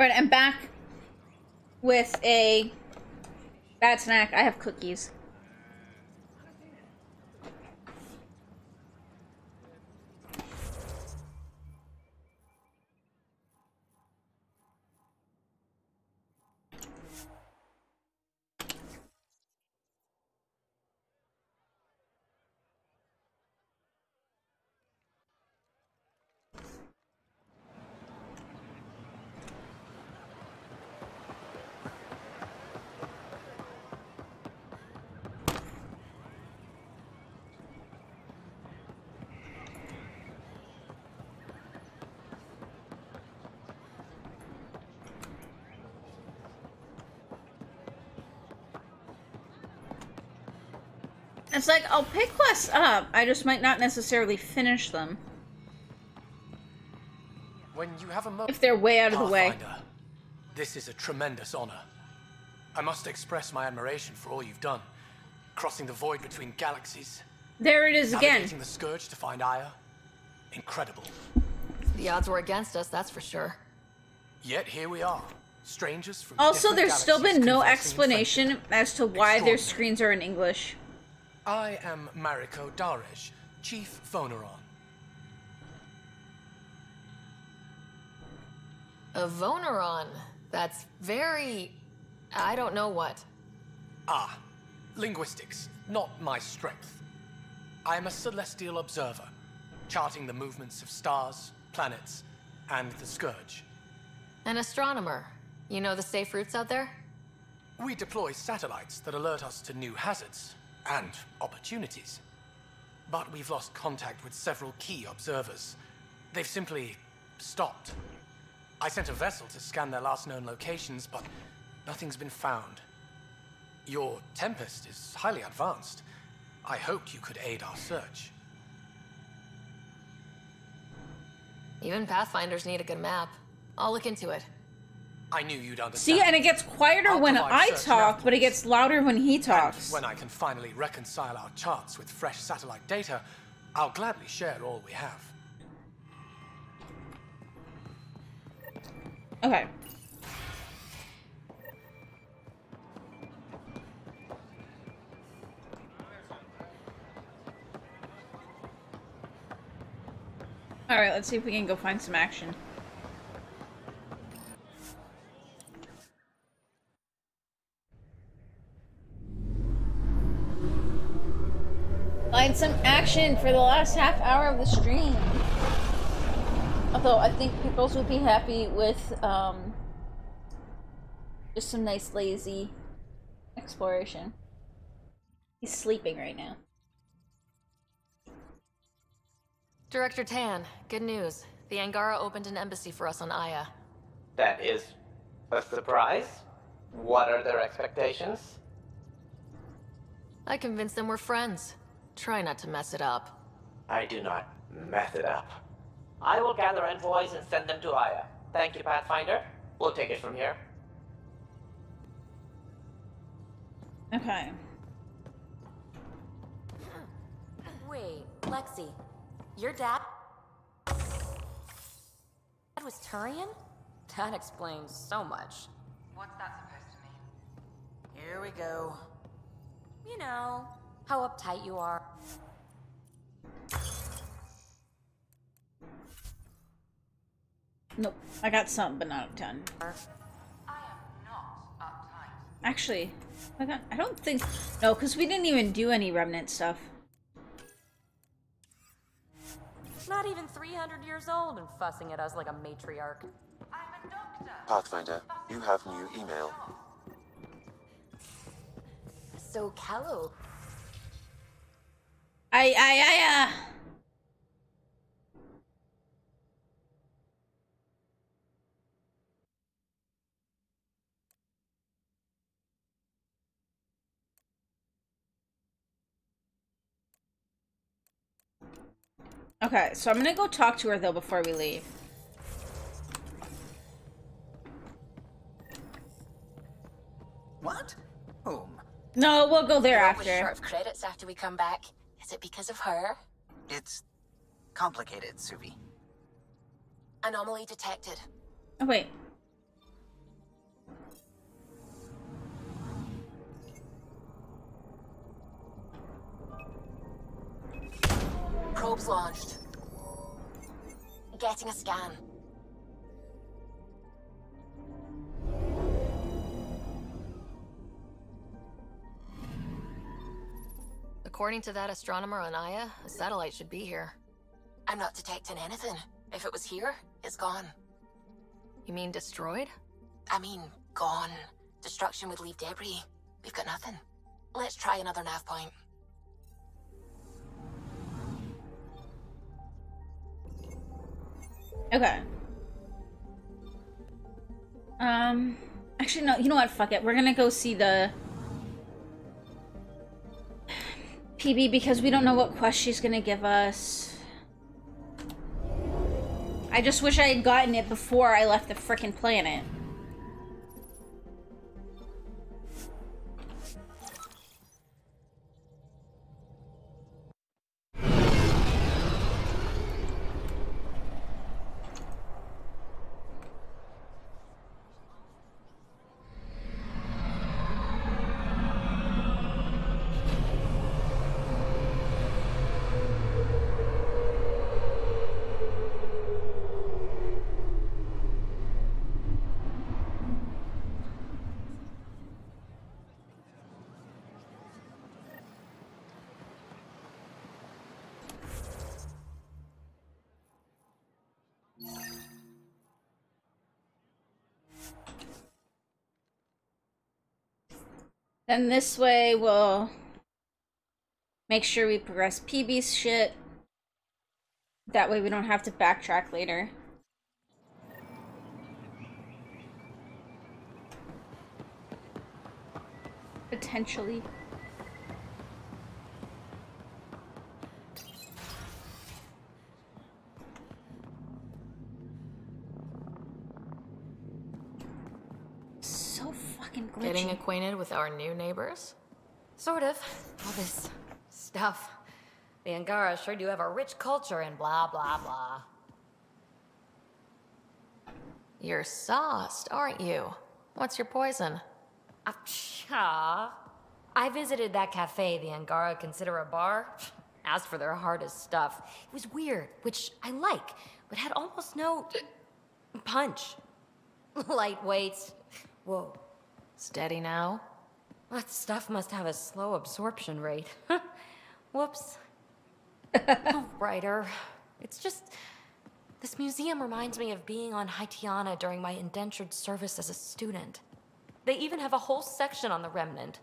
Alright, I'm back with a bad snack. I have cookies. It's like, I'll pick quests up, I just might not necessarily finish them. When you have a if they're way out of the way. This is a tremendous honor. I must express my admiration for all you've done. Crossing the void between galaxies. There it is again. Navigating the Scourge to find Aya. Incredible. The odds were against us, that's for sure. Yet here we are. Strangers from Also, there's still been no conversing in explanation as to why their screens are in English. I am Mariko Darej, Chief Voneron. A Voneron. That's very... I don't know what. Ah, linguistics, not my strength. I am a celestial observer, charting the movements of stars, planets, and the Scourge. An astronomer. You know the safe routes out there? We deploy satellites that alert us to new hazards and opportunities. But we've lost contact with several key observers. They've simply stopped. I sent a vessel to scan their last known locations, but nothing's been found. Your Tempest is highly advanced. I hoped you could aid our search. Even Pathfinders need a good map. I'll look into it. I knew you'd understand. See, and it gets quieter when I talk, but it gets louder when he talks. And when I can finally reconcile our charts with fresh satellite data, I'll gladly share all we have. Okay. Alright, let's see if we can go find some action. Find some action for the last half hour of the stream. Although I think Pickles would be happy with just some nice lazy exploration. He's sleeping right now. Director Tan, good news. The Angara opened an embassy for us on Aya. That is a surprise? What are their expectations? I convinced them we're friends. Try not to mess it up. I do not mess it up. I will gather envoys and send them to Aya. Thank you, Pathfinder. We'll take it from here. Okay. Wait, Lexi, your dad was Turian? That explains so much. What's that supposed to mean? Here we go. You know, how uptight you are. Nope. I got some, but not a ton. I am not uptight. Actually, I don't think... No, because we didn't even do any Remnant stuff. Not even 300 years old and fussing at us like a matriarch. I'm a doctor. Pathfinder, you have new email. So, Callow. Okay, so I'm gonna go talk to her though before we leave. What? Whom? No, we'll go there We're after. short of credits after we come back. Is it because of her? It's complicated, Suvi. Anomaly detected. Oh, wait. launched. Getting a scan. According to that astronomer on Aya, a satellite should be here. I'm not detecting anything. If it was here, it's gone. You mean destroyed? I mean, gone. Destruction would leave debris. We've got nothing. Let's try another nav point. Okay. Actually, no, you know what? Fuck it. We're gonna go see the PB because we don't know what quest she's gonna give us. I just wish I had gotten it before I left the frickin' planet. Then this way we'll make sure we progress PB's shit. That way we don't have to backtrack later. Potentially. So fucking glitchy. Getting acquainted with our new neighbors? Sort of. All this stuff. The Angara sure do have a rich culture and blah, blah, blah. You're sauced, aren't you? What's your poison? I visited that cafe the Angara consider a bar. Asked for their hardest stuff. It was weird, which I like, but had almost no punch. Lightweight. Whoa. Steady now? That stuff must have a slow absorption rate. Whoops. Oh, writer. It's just... This museum reminds me of being on Haitiana during my indentured service as a student. They even have a whole section on the Remnant.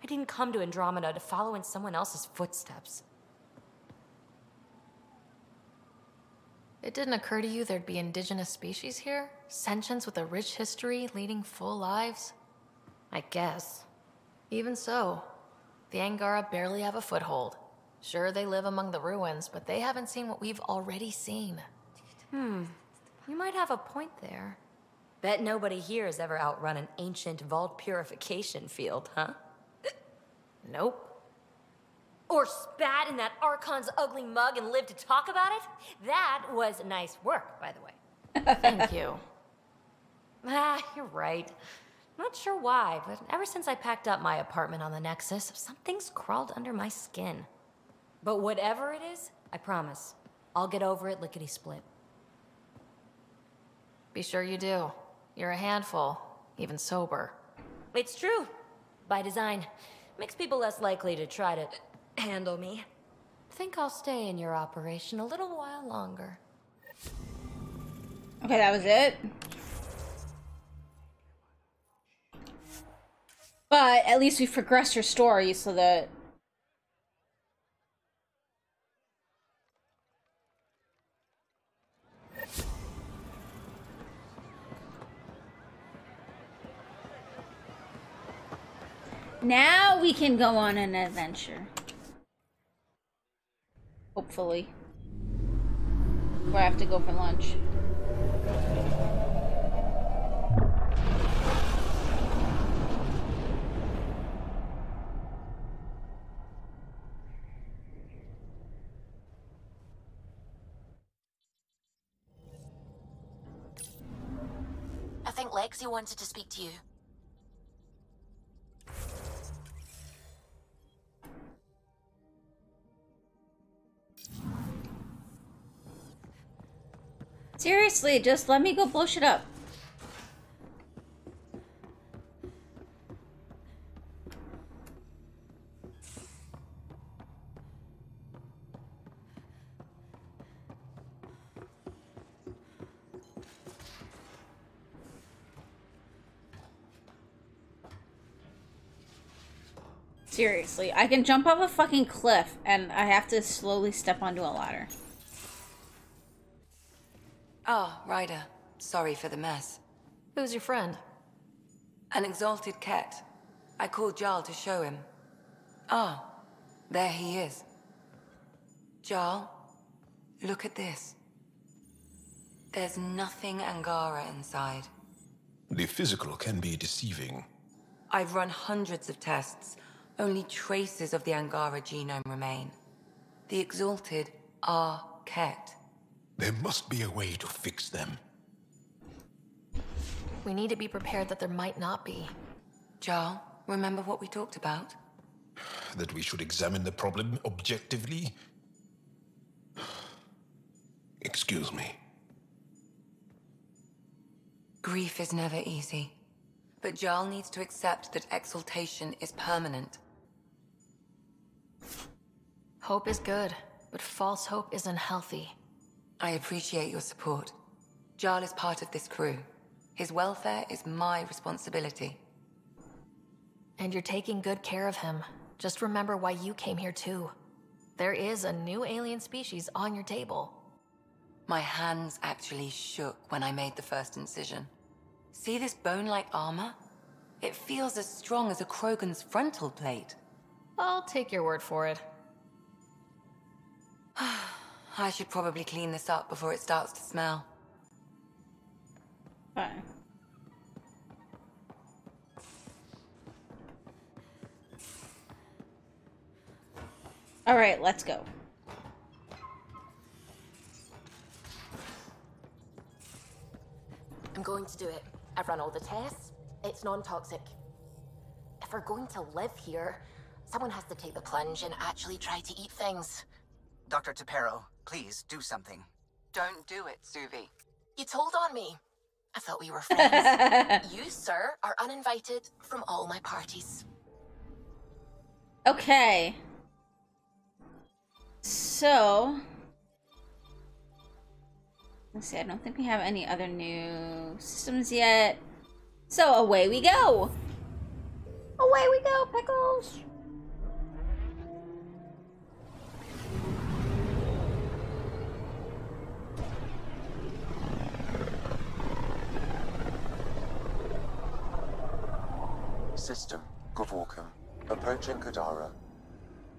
I didn't come to Andromeda to follow in someone else's footsteps. It didn't occur to you there'd be indigenous species here? Sentients with a rich history, leading full lives? I guess. Even so, the Angara barely have a foothold. Sure, they live among the ruins, but they haven't seen what we've already seen. You might have a point there. Bet nobody here has ever outrun an ancient vault purification field, huh? Nope. Or spat in that Archon's ugly mug and lived to talk about it? That was nice work, by the way. Thank you. You're right. Not sure why, but ever since I packed up my apartment on the Nexus, something's crawled under my skin. But whatever it is, I promise, I'll get over it lickety-split. Be sure you do. You're a handful, even sober. It's true. By design. Makes people less likely to try to handle me. Think I'll stay in your operation a little while longer. Okay, that was it. But at least we've progressed her story so that... Now we can go on an adventure. Hopefully. Or I have to go for lunch. I think Lexi wanted to speak to you. Seriously, just let me go blow shit up. Seriously, I can jump off a fucking cliff and I have to slowly step onto a ladder. Ah, Ryder. Sorry for the mess. Who's your friend? An exalted cat. I called Jarl to show him. Ah, there he is. Jarl, look at this. There's nothing Angara inside. The physical can be deceiving. I've run hundreds of tests. Only traces of the Angara genome remain. The exalted are Ket. There must be a way to fix them. We need to be prepared that there might not be. Jarl, remember what we talked about? That we should examine the problem objectively? Excuse me. Grief is never easy. But Jarl needs to accept that exaltation is permanent. Hope is good, but false hope is unhealthy. I appreciate your support. Jarl is part of this crew. His welfare is my responsibility. And you're taking good care of him. Just remember why you came here too. There is a new alien species on your table. My hands actually shook when I made the first incision. See this bone-like armor? It feels as strong as a Krogan's frontal plate. I'll take your word for it. I should probably clean this up before it starts to smell. Fine. Alright, let's go. I'm going to do it. I've run all the tests. It's non-toxic. If we're going to live here, someone has to take the plunge and actually try to eat things. Dr. Tapero, please do something. Don't do it, Suvi. You told on me. I thought we were friends. You, sir, are uninvited from all my parties. Okay. So... let's see, I don't think we have any other new systems yet. So away we go! Away we go, Pickles! System, Gavorkum. Approaching Kadara.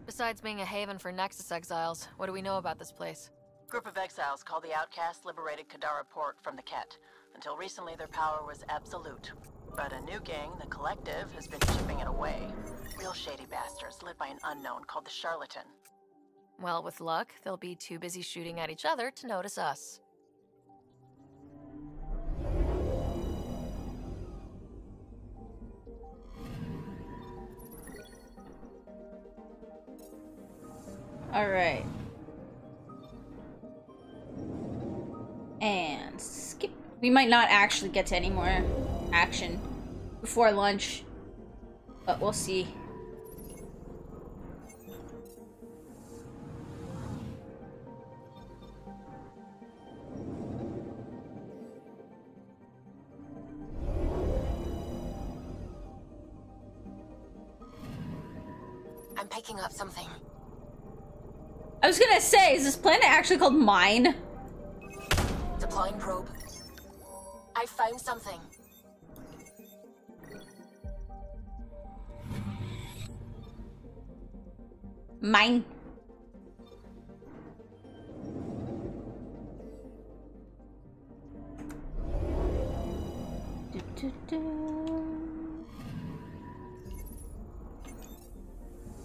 Besides being a haven for Nexus exiles, what do we know about this place? Group of exiles called the Outcasts liberated Kadara Port from the Ket. Until recently, their power was absolute. But a new gang, the Collective, has been chipping it away. Real shady bastards led by an unknown called the Charlatan. Well, with luck, they'll be too busy shooting at each other to notice us. Alright. And skip. We might not actually get to any more action before lunch, but we'll see. I'm picking up something. I was gonna say, is this planet actually called Mine? Deploying probe. I found something. Mine.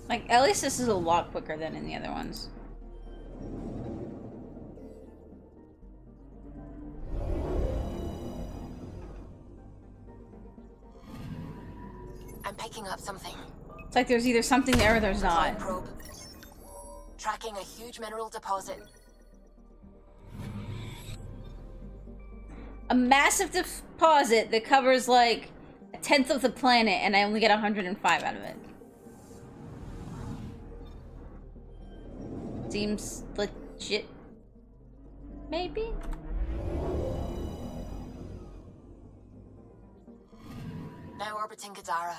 Like, at least this is a lot quicker than in the other ones. I'm picking up something. It's like there's either something there or there's not. Probe. Tracking a huge mineral deposit. a massive deposit that covers like a tenth of the planet, and I only get 105 out of it. Seems legit. Maybe? Now orbiting Gadara.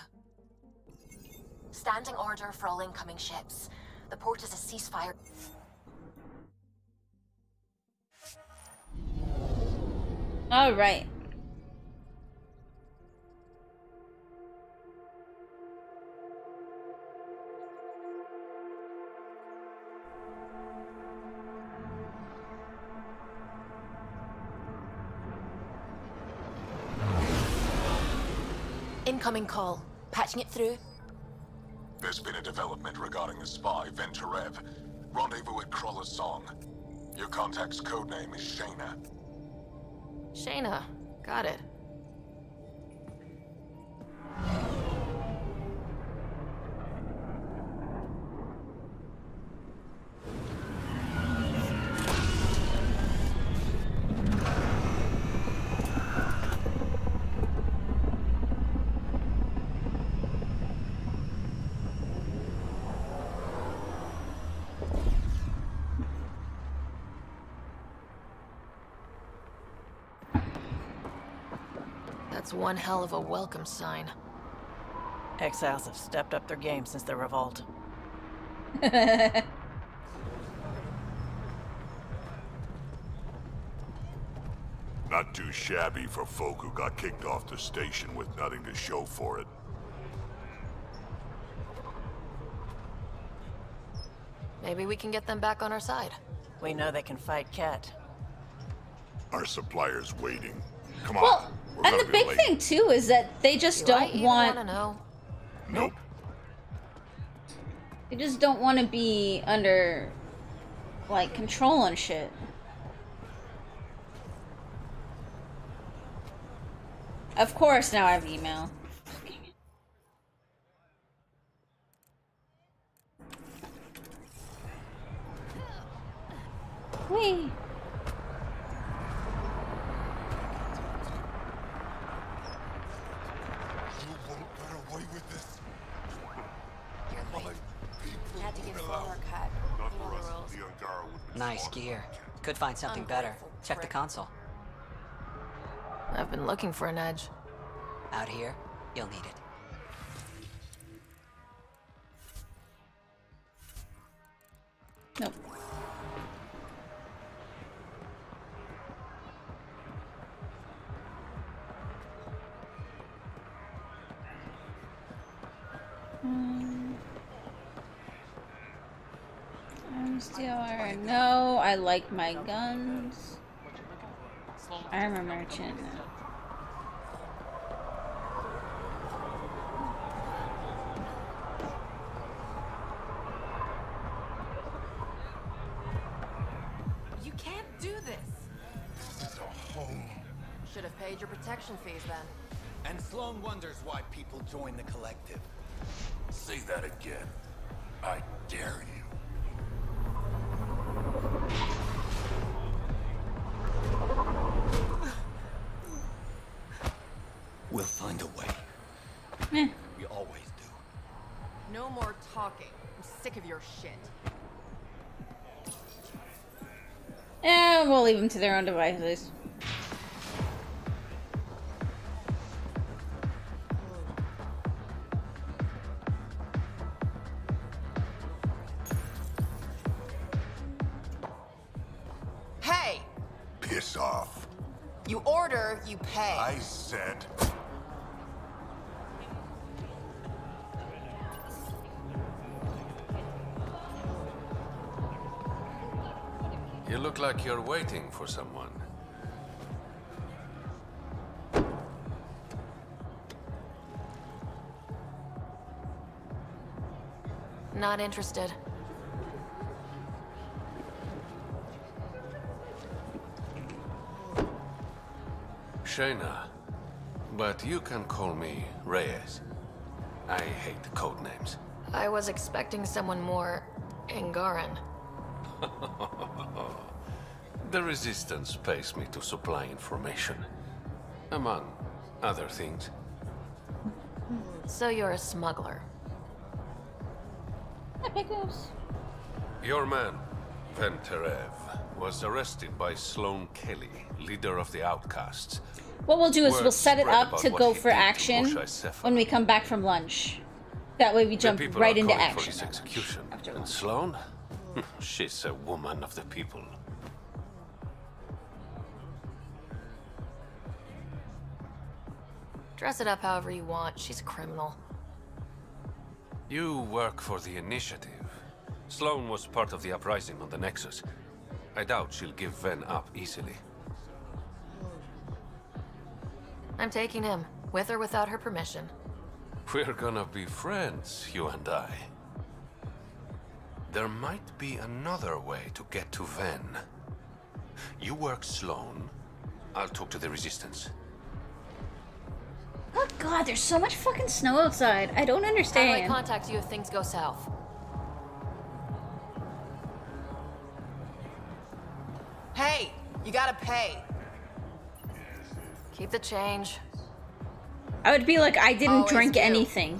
Standing order for all incoming ships. The port is a ceasefire. All right. Incoming call. Patching it through. There's been a development regarding the spy, Venturev. Rendezvous at Kroller's Song. Your contact's codename is Shayna. Shayna. Got it. That's one hell of a welcome sign. Exiles have stepped up their game since the revolt. Not too shabby for folk who got kicked off the station with nothing to show for it. Maybe we can get them back on our side. We know they can fight Ket. Our supplier's waiting. Come Well, on. We're and gonna the be big late. thing too is that they just Do I don't even want. wanna know? Nope. They just don't want to be under, like, control and shit. Of course, now I have email. Whee! Had to get fuller cut. Nice gear. Could find something better. Check the console. I've been looking for an edge. Out here, you'll need it. Nope. I'm still iron. No, I like my guns. I'm a merchant now. You can't do this. This is a home. Should have paid your protection fees then. And Sloan wonders why people join the collective. Say that again. I dare you. We'll find a way. Eh. We always do. No more talking. I'm sick of your shit. We'll leave them to their own devices. Hey! Piss off. You order, you pay. I said. You look like you're waiting for someone. Not interested. Shayna, but you can call me Reyes. I hate the code names. I was expecting someone more Angaran. The Resistance pays me to supply information. Among other things. So you're a smuggler. Hi, Pickles. Your man, Venterev, was arrested by Sloane Kelly, leader of the Outcasts. What we'll do is Word we'll set it spread up about to what go he for did to action Moshe Sefer. when we come back from lunch. That way we The jump people right are into calling for action. his execution. And Sloane? She's a woman of the people. Dress it up however you want. She's a criminal. You work for the Initiative. Sloane was part of the uprising on the Nexus. I doubt she'll give Ven up easily. I'm taking him, with or without her permission. We're gonna be friends, you and I. There might be another way to get to Ven. You work Sloane. I'll talk to the Resistance. Oh god, there's so much fucking snow outside. I don't How do I understand. contact you if things go south? Hey, you gotta pay. Keep the change. I would be like, I didn't Always drink do. anything.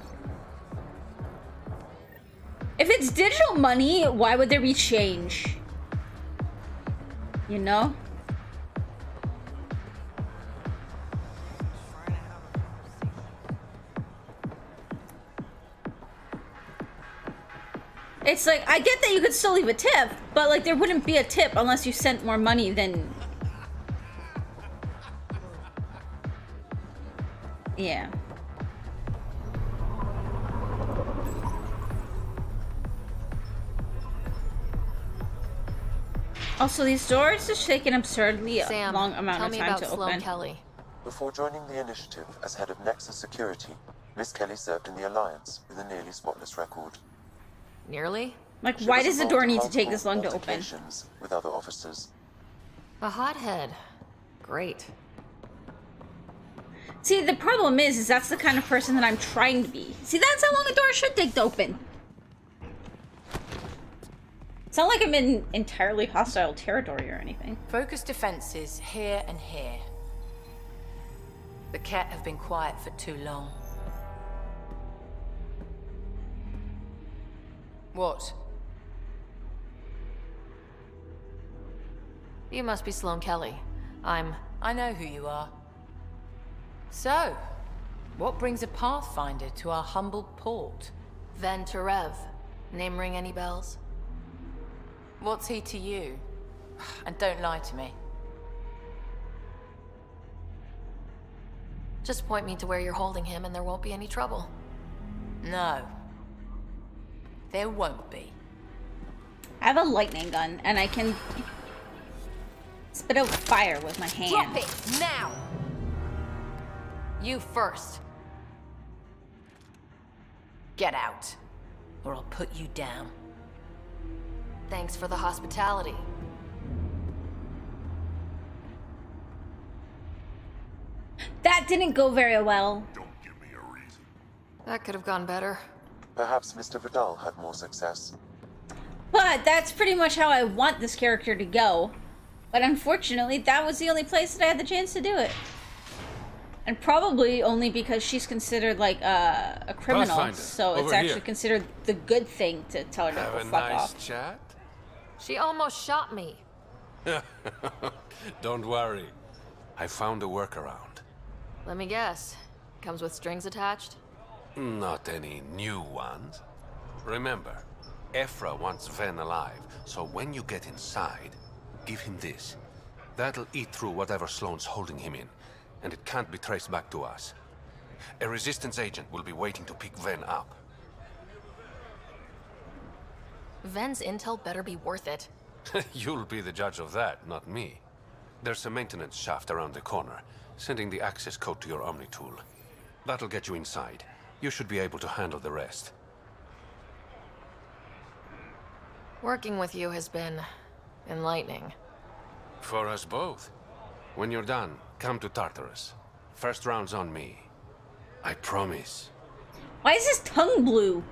If it's digital money, why would there be change? You know? It's like, I get that you could still leave a tip, but like there wouldn't be a tip unless you sent more money than... Yeah. Also, these doors just take an absurdly Sam, long amount tell of me time about to Sloane open. Kelly. Before joining the Initiative as head of Nexus Security, Miss Kelly served in the Alliance with a nearly spotless record. Nearly? Like, She why was does the involved door in need to take multiple this long to open? altercations with other officers. A hothead. Great. See, the problem is that's the kind of person that I'm trying to be. See, that's how long a door should take to open. It's not like I'm in entirely hostile territory or anything. Focused defenses here and here. The Ket have been quiet for too long. What? You must be Sloane Kelly. I know who you are. So, what brings a Pathfinder to our humble port? Venterev. Name ring any bells? What's he to you? And don't lie to me. Just point me to where you're holding him and there won't be any trouble. No. There won't be. I have a lightning gun, and I can spit out fire with my hand. Drop it, now! You first. Get out, or I'll put you down. Thanks for the hospitality. That didn't go very well. That could have gone better. Perhaps Mr. Vidal had more success. But that's pretty much how I want this character to go. But unfortunately, that was the only place that I had the chance to do it. And probably only because she's considered like a criminal, Pathfinder, so it's over actually here. considered the good thing to tell her to Have go a fuck nice off. chat? She almost shot me. Don't worry. I found a workaround. Let me guess. Comes with strings attached? Not any new ones. Remember, Ephra wants Ven alive, so when you get inside, give him this. That'll eat through whatever Sloane's holding him in, and it can't be traced back to us. A Resistance agent will be waiting to pick Ven up. Ven's intel better be worth it. You'll be the judge of that, not me. There's a maintenance shaft around the corner, sending the access code to your Omni tool. That'll get you inside. You should be able to handle the rest. Working with you has been enlightening. For us both. When you're done, come to Tartarus. First round's on me. I promise. Why is his tongue blue?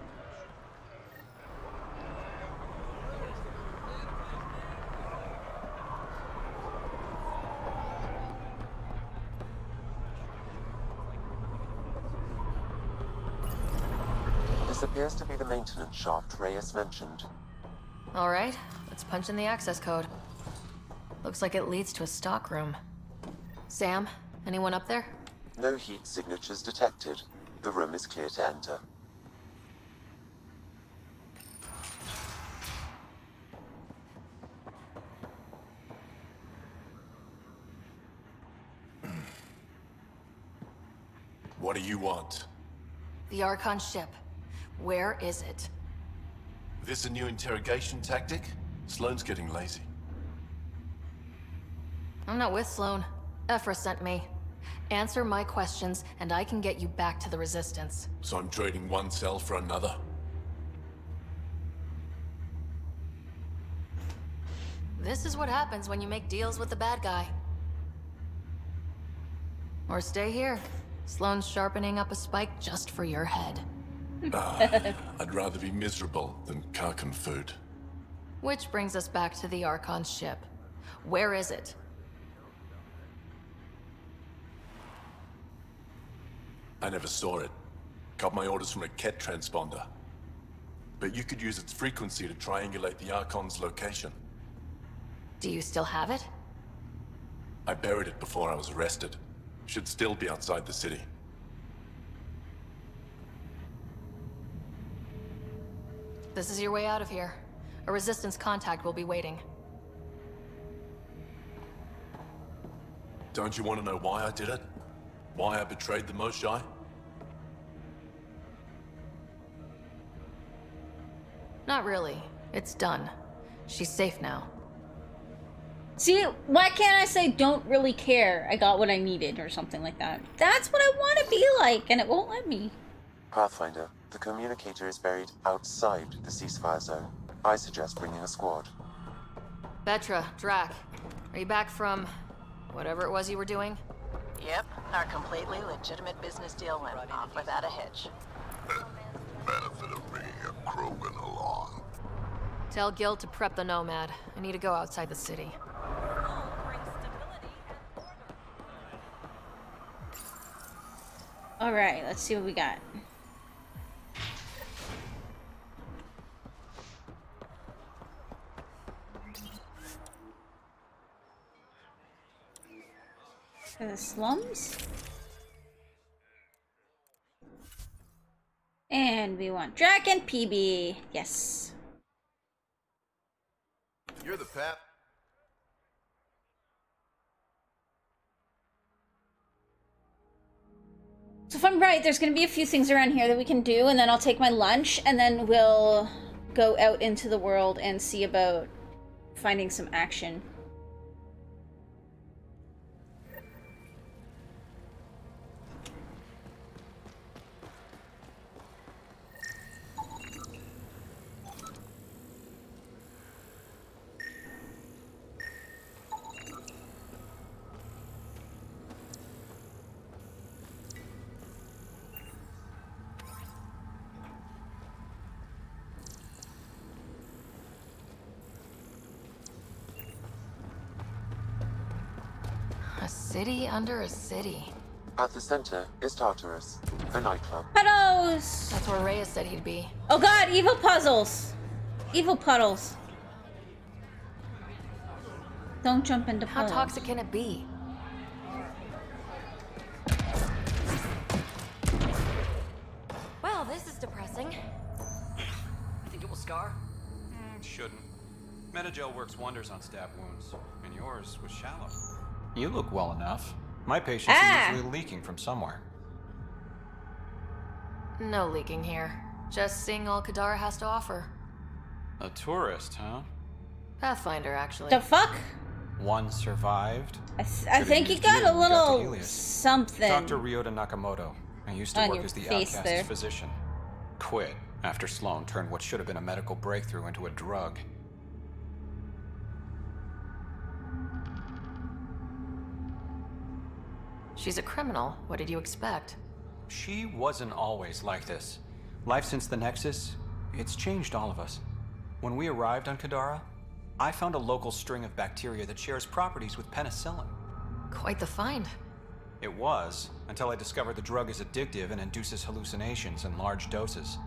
This appears to be the maintenance shaft Reyes mentioned. All right, let's punch in the access code. Looks like it leads to a stockroom. Sam, anyone up there? No heat signatures detected. The room is clear to enter. What do you want? The Archon ship. Where is it? This a new interrogation tactic? Sloane's getting lazy. I'm not with Sloane. Ephra sent me. Answer my questions, and I can get you back to the Resistance. So I'm trading one cell for another? This is what happens when you make deals with the bad guy. Or stay here. Sloane's sharpening up a spike just for your head. I'd rather be miserable than Karkan food. Which brings us back to the Archon's ship. Where is it? I never saw it. Got my orders from a Ket transponder. But you could use its frequency to triangulate the Archon's location. Do you still have it? I buried it before I was arrested. Should still be outside the city. This is your way out of here. A Resistance contact will be waiting. Don't you want to know why I did it? Why I betrayed the Moshae? Not really. It's done. She's safe now. See, why can't I say don't really care, I got what I needed, or something like that? That's what I want to be like, and it won't let me. Pathfinder, the communicator is buried outside the ceasefire zone. I suggest bringing a squad. Vetra, Drac, are you back from whatever it was you were doing? Yep, our completely legitimate business deal went off without a hitch. Benefit of bringing a Krogan along. Tell Gil to prep the Nomad. I need to go outside the city. Alright, let's see what we got. For the slums? And we want Drac and PB. Yes. You're the pap. So if I'm right, there's going to be a few things around here that we can do, and then I'll take my lunch, and then we'll go out into the world and see about finding some action. A city under a city. At the center is Tartarus, a nightclub. Puddles! That's where Reyes said he'd be. Oh god, evil puzzles! Evil puddles. Don't jump into puddles. How toxic can it be? Well, this is depressing. Think it will scar? Shouldn't. Metagel works wonders on stab wounds, and yours was shallow. You look well enough. My patients are usually leaking from somewhere. No leaking here. Just seeing all Kadara has to offer. A tourist, huh? Pathfinder, actually. The fuck? One survived. I think you got a little something. Dr. Ryota Nakamoto. I used to on work your as the face outcast's there. physician. Quit after Sloane turned what should have been a medical breakthrough into a drug. She's a criminal. What did you expect? She wasn't always like this. Life since the Nexus, it's changed all of us. When we arrived on Kadara, I found a local string of bacteria that shares properties with penicillin. Quite the find. It was, until I discovered the drug is addictive and induces hallucinations in large doses.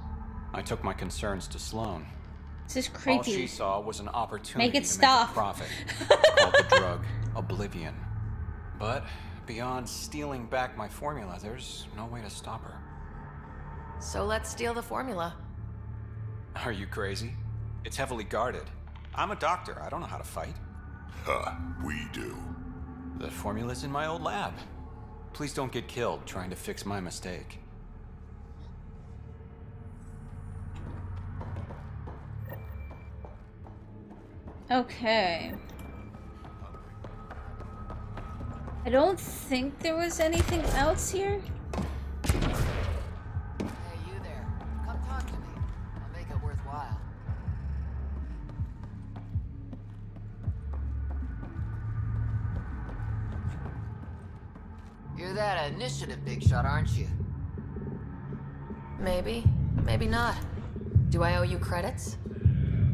I took my concerns to Sloane. This is creepy. All she saw was an opportunity Make it to stop. make a profit. Called the drug Oblivion. But beyond stealing back my formula, there's no way to stop her. So let's steal the formula. Are you crazy? It's heavily guarded. I'm a doctor. I don't know how to fight. Huh, we do. The formula's in my old lab. Please don't get killed trying to fix my mistake. Okay. I don't think there was anything else here. Hey, you there. Come talk to me. I'll make it worthwhile. You're that initiative big shot, aren't you? Maybe, maybe not. Do I owe you credits?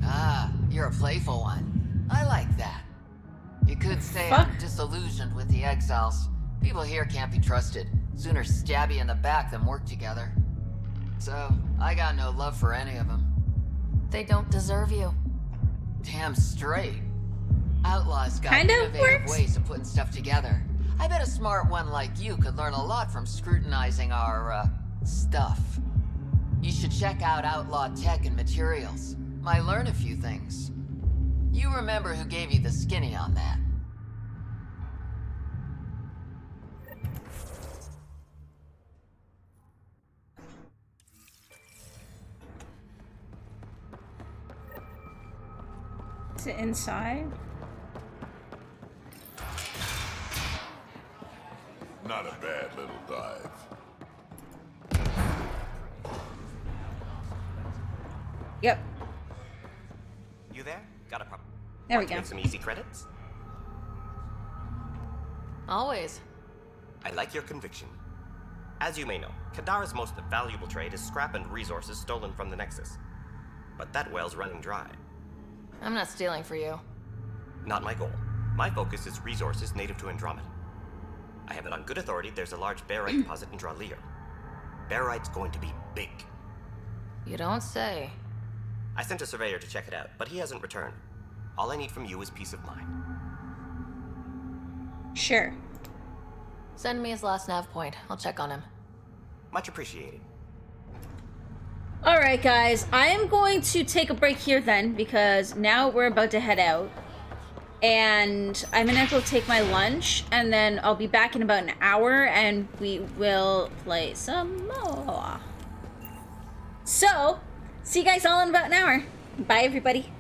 Ah, you're a playful one. I like that. You could say I'm disillusioned with the exiles. People here can't be trusted. Sooner stab you in the back than work together. So, I got no love for any of them. They don't deserve you. Damn straight. Outlaws got Kind of innovative works. ways of putting stuff together. I bet a smart one like you could learn a lot from scrutinizing our, stuff. You should check out Outlaw Tech and Materials. Might learn a few things. You remember who gave you the skinny on that. Is it inside? Not a bad little dive. Yep. You there? Got a problem. There we Want to go. make some easy credits? Always. I like your conviction. As you may know, Kadara's most valuable trade is scrap and resources stolen from the Nexus. But that well's running dry. I'm not stealing for you. Not my goal. My focus is resources native to Andromeda. I have it on good authority there's a large barite deposit in Draleer. Barite's going to be big. You don't say. I sent a surveyor to check it out, but he hasn't returned. All I need from you is peace of mind. Sure. Send me his last nav point. I'll check on him. Much appreciated. Alright guys, I am going to take a break here then, because now we're about to head out. And I'm gonna go take my lunch, and then I'll be back in about an hour, and we will play some more. So, see you guys all in about an hour. Bye everybody.